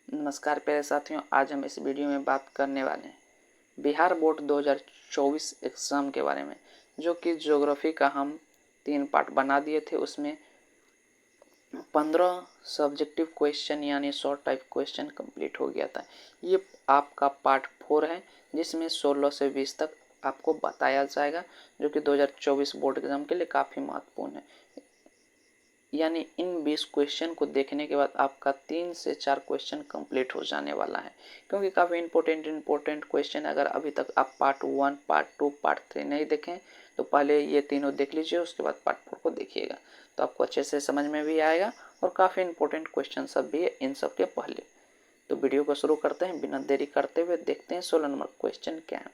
नमस्कार प्यारे साथियों, आज हम इस वीडियो में बात करने वाले हैं बिहार बोर्ड 2024 एग्ज़ाम के बारे में, जो कि ज्योग्राफी का हम 3 पार्ट बना दिए थे। उसमें 15 सब्जेक्टिव क्वेश्चन यानी शॉर्ट टाइप क्वेश्चन कंप्लीट हो गया था। ये आपका पार्ट 4 है, जिसमें 16 से 20 तक आपको बताया जाएगा, जो कि 2024 बोर्ड एग्ज़ाम के लिए काफ़ी महत्वपूर्ण है। यानी इन 20 क्वेश्चन को देखने के बाद आपका 3 से 4 क्वेश्चन कंप्लीट हो जाने वाला है, क्योंकि काफ़ी इंपॉर्टेंट क्वेश्चन। अगर अभी तक आप पार्ट 1, पार्ट 2, पार्ट 3 नहीं देखें तो पहले ये तीनों देख लीजिए, उसके बाद पार्ट 4 को देखिएगा, तो आपको अच्छे से समझ में भी आएगा और काफ़ी इंपॉर्टेंट क्वेश्चन सब भी है इन सब के पहले। तो वीडियो को शुरू करते हैं, बिना देरी करते हुए देखते हैं 16 नंबर क्वेश्चन क्या है।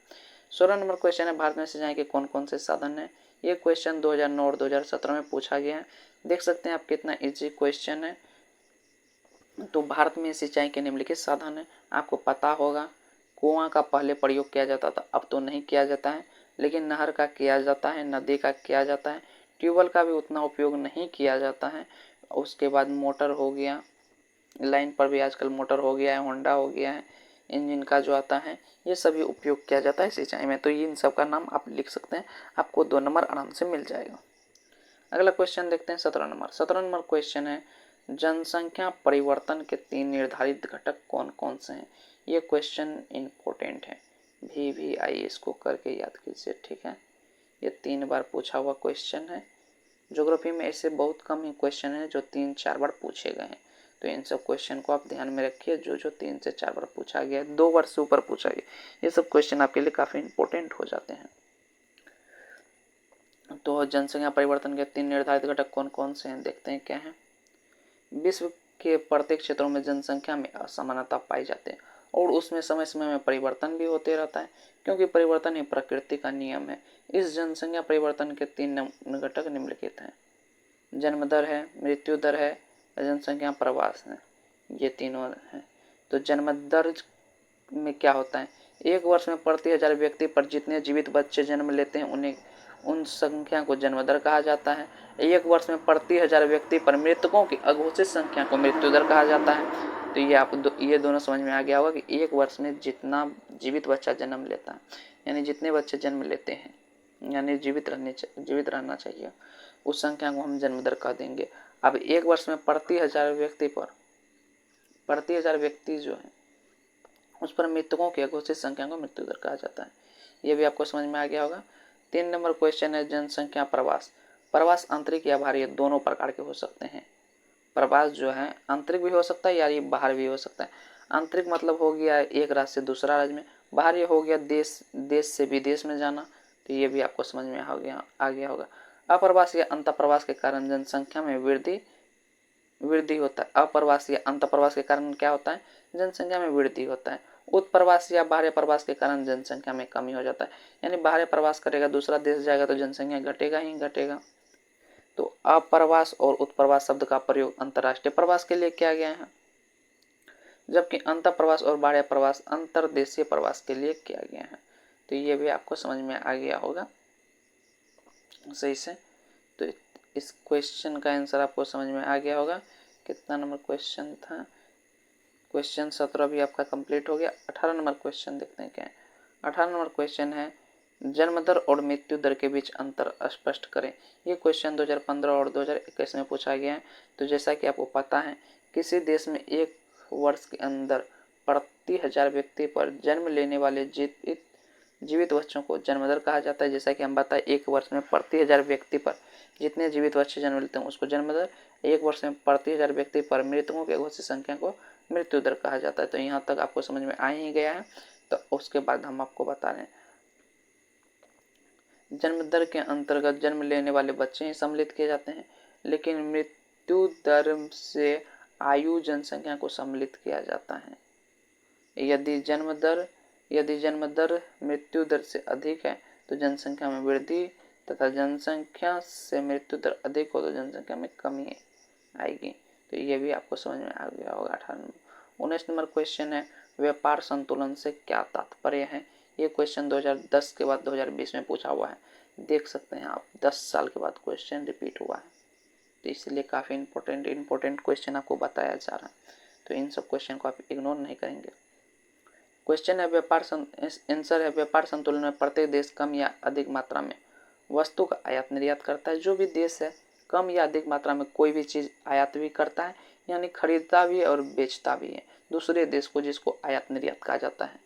16 नंबर क्वेश्चन है, भारत में सिंचाई के कौन कौन से साधन है। ये क्वेश्चन 2009 और 2017 में पूछा गया है। देख सकते हैं आप कितना इजी क्वेश्चन है। तो भारत में सिंचाई के निम्नलिखित साधन है। आपको पता होगा कुआं का पहले प्रयोग किया जाता था, अब तो नहीं किया जाता है, लेकिन नहर का किया जाता है, नदी का किया जाता है, ट्यूबवेल का भी उतना उपयोग नहीं किया जाता है। उसके बाद मोटर हो गया, लाइन पर भी आजकल मोटर हो गया है, होंडा हो गया है, इंजन का जो आता है, ये सभी उपयोग किया जाता है सिंचाई में। तो इन सब का नाम आप लिख सकते हैं, आपको 2 नंबर आराम से मिल जाएगा। अगला क्वेश्चन देखते हैं 17 नंबर। 17 नंबर क्वेश्चन है, जनसंख्या परिवर्तन के 3 निर्धारित घटक कौन कौन से हैं। ये क्वेश्चन इंपॉर्टेंट है, भी आइए इसको करके याद कीजिए, ठीक है। ये 3 बार पूछा हुआ क्वेश्चन है। ज्योग्राफी में ऐसे बहुत कम ही क्वेश्चन है जो 3-4 बार पूछे गए हैं, तो इन सब क्वेश्चन को आप ध्यान में रखिए। जो 3 से 4 बार पूछा गया है, 2 बार से ऊपर पूछा गया, ये सब क्वेश्चन आपके लिए काफ़ी इंपॉर्टेंट हो जाते हैं। तो जनसंख्या परिवर्तन के 3 निर्धारित घटक कौन कौन से हैं, देखते हैं क्या है। विश्व के प्रत्येक क्षेत्रों में जनसंख्या में असमानता पाई जाती है और उसमें समय समय में परिवर्तन भी होते रहता है, क्योंकि परिवर्तन ही प्रकृति का नियम है। इस जनसंख्या परिवर्तन के 3 घटक निम्नलिखित हैं। जन्म दर है, मृत्यु दर है, जनसंख्या प्रवास है, ये तीनों हैं। तो जन्म दर में क्या होता है, एक वर्ष में प्रति 1000 व्यक्ति पर जितने जीवित बच्चे जन्म लेते हैं उन्हें उन संख्या को जन्म दर कहा जाता है। एक वर्ष में प्रति 1000 व्यक्ति पर मृतकों की अघोषित संख्या को मृत्यु दर कहा जाता है। तो ये दोनों समझ में आ गया होगा कि एक वर्ष में जितना जीवित बच्चा जन्म लेता है, यानी जितने बच्चे जन्म लेते हैं, यानी जीवित रहना चाहिए, उस संख्या को हम जन्म दर कह देंगे। अब एक वर्ष में प्रति 1000 व्यक्ति जो है उस पर मृतकों की अघोषित संख्या को मृत्यु दर कहा जाता है। ये भी आपको समझ में आ गया होगा। 3 नंबर क्वेश्चन है, जनसंख्या प्रवास। प्रवास आंतरिक या बाहरी दोनों प्रकार के हो सकते हैं। प्रवास जो है आंतरिक भी हो सकता है या ये बाहर भी हो सकता है। आंतरिक मतलब हो गया एक राज्य से दूसरा राज्य में, बाहर ये हो गया देश से विदेश में जाना। तो ये भी आपको समझ में आ गया होगा। अप्रवास या अंतःप्रवास के कारण जनसंख्या में वृद्धि होता है। अप्रवास या अंतःप्रवास के कारण क्या होता है, जनसंख्या में वृद्धि होता है। उत्प्रवास या बाहरी प्रवास के कारण जनसंख्या में कमी हो जाता है, यानी बाहरी प्रवास करेगा, दूसरा देश जाएगा तो जनसंख्या घटेगा ही घटेगा। तो अप्रवास और उत्प्रवास शब्द का प्रयोग अंतर्राष्ट्रीय प्रवास के लिए किया गया है, जबकि अंतःप्रवास और बाह्य प्रवास अंतर्देशीय प्रवास के लिए किया गया है। तो ये भी आपको समझ में आ गया होगा सही से। तो इस क्वेश्चन का आंसर आपको समझ में आ गया होगा। कितना नंबर क्वेश्चन था, क्वेश्चन 17 भी आपका कंप्लीट हो गया। 18 नंबर क्वेश्चन देखते हैं क्या है। 18 नंबर क्वेश्चन है, जन्म दर और मृत्यु दर के बीच अंतर स्पष्ट करें। ये क्वेश्चन 2015 और 2021 में पूछा गया है। तो जैसा कि आपको पता है, किसी देश में एक वर्ष के अंदर प्रति 1000 व्यक्ति पर जन्म लेने वाले जीवित बच्चों को जन्म दर कहा जाता है। जैसा कि हम बताएं, एक वर्ष में प्रति 1000 व्यक्ति पर जितने जीवित बच्चे जन्म लेते हैं उसको जन्म दर, एक वर्ष में प्रति 1000 व्यक्ति पर मृतकों की अघोषित संख्या को मृत्यु दर कहा जाता है। तो यहाँ तक आपको समझ में आ ही गया है। तो उसके बाद हम आपको बता रहे हैं, जन्म दर के अंतर्गत जन्म लेने वाले बच्चे ही सम्मिलित किए जाते हैं, लेकिन मृत्यु दर से आयु जनसंख्या को सम्मिलित किया जाता है। यदि जन्म दर मृत्यु दर से अधिक है तो जनसंख्या में वृद्धि, तथा जनसंख्या से मृत्यु दर अधिक हो तो जनसंख्या में कमी आएगी। तो ये भी आपको समझ में आ गया होगा। 19 नंबर क्वेश्चन है, व्यापार संतुलन से क्या तात्पर्य है। ये क्वेश्चन 2010 के बाद 2020 में पूछा हुआ है। देख सकते हैं आप, 10 साल के बाद क्वेश्चन रिपीट हुआ है, तो इसलिए काफ़ी इंपॉर्टेंट क्वेश्चन आपको बताया जा रहा है। तो इन सब क्वेश्चन को आप इग्नोर नहीं करेंगे। क्वेश्चन है आंसर है व्यापार संतुलन में प्रत्येक देश कम या अधिक मात्रा में वस्तु का आयात निर्यात करता है। जो भी देश है कम या अधिक मात्रा में कोई भी चीज़ आयात भी करता है, यानी खरीदता भी है और बेचता भी है दूसरे देश को, जिसको आयात निर्यात कहा जाता है।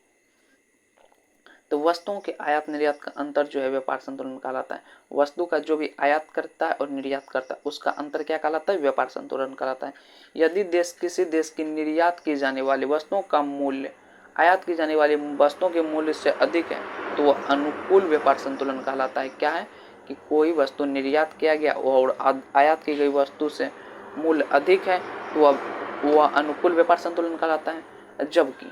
तो वस्तुओं के आयात निर्यात का अंतर जो है व्यापार संतुलन कहलाता है। वस्तु का जो भी आयात करता है और निर्यात करता है उसका अंतर क्या कहलाता है? व्यापार संतुलन कहलाता है। यदि देश किसी देश की निर्यात की जाने वाली वस्तुओं का मूल्य आयात की जाने वाली वस्तुओं के मूल्य से अधिक है तो वह अनुकूल व्यापार संतुलन कहलाता है। क्या है कि कोई वस्तु निर्यात किया गया और आयात की गई वस्तु से मूल्य अधिक है तो वह अनुकूल व्यापार संतुलन कहलाता है। जबकि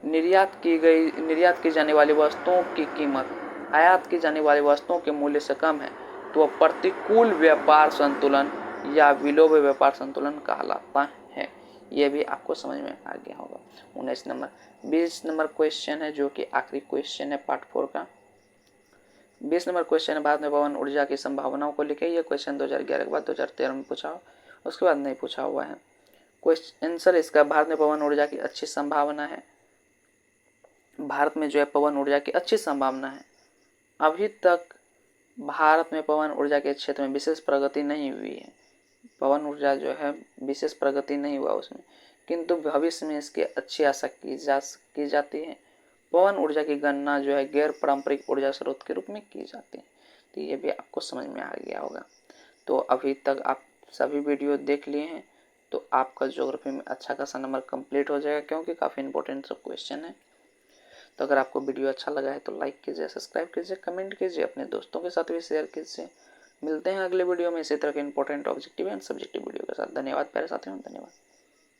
निर्यात की जाने वाली वस्तुओं की कीमत आयात की जाने वाली वस्तुओं के मूल्य से कम है तो वह प्रतिकूल व्यापार संतुलन या विलोम व्यापार संतुलन कहलाता है। यह भी आपको समझ में आ गया होगा। 19 नंबर 20 नंबर क्वेश्चन है जो कि आखिरी क्वेश्चन है पार्ट 4 का। 20 नंबर क्वेश्चन है भारत में पवन ऊर्जा की संभावनाओं को लिखे। यह क्वेश्चन 2011 के बाद 2013 में पूछा, उसके बाद नहीं पूछा हुआ है। क्वेश्चन आंसर इसका भारत में पवन ऊर्जा की अच्छी संभावना है। भारत में जो है पवन ऊर्जा की अच्छी संभावना है। अभी तक भारत में पवन ऊर्जा के क्षेत्र में विशेष प्रगति नहीं हुई है। पवन ऊर्जा जो है विशेष प्रगति नहीं हुआ उसमें, किंतु भविष्य में इसकी अच्छी आशा की जाती है। पवन ऊर्जा की गणना जो है गैर पारंपरिक ऊर्जा स्रोत के रूप में की जाती है। तो ये भी आपको समझ में आ गया होगा। तो अभी तक आप सभी वीडियो देख लिए हैं तो आपका ज्योग्राफी में अच्छा खासा नंबर कंप्लीट हो जाएगा, क्योंकि काफ़ी इंपॉर्टेंट सब क्वेश्चन है। तो अगर आपको वीडियो अच्छा लगा है तो लाइक कीजिए, सब्सक्राइब कीजिए, कमेंट कीजिए, अपने दोस्तों के साथ भी शेयर कीजिए। मिलते हैं अगले वीडियो में इसी तरह के important objective and subjective video के साथ। धन्यवाद प्यारे साथियों, धन्यवाद।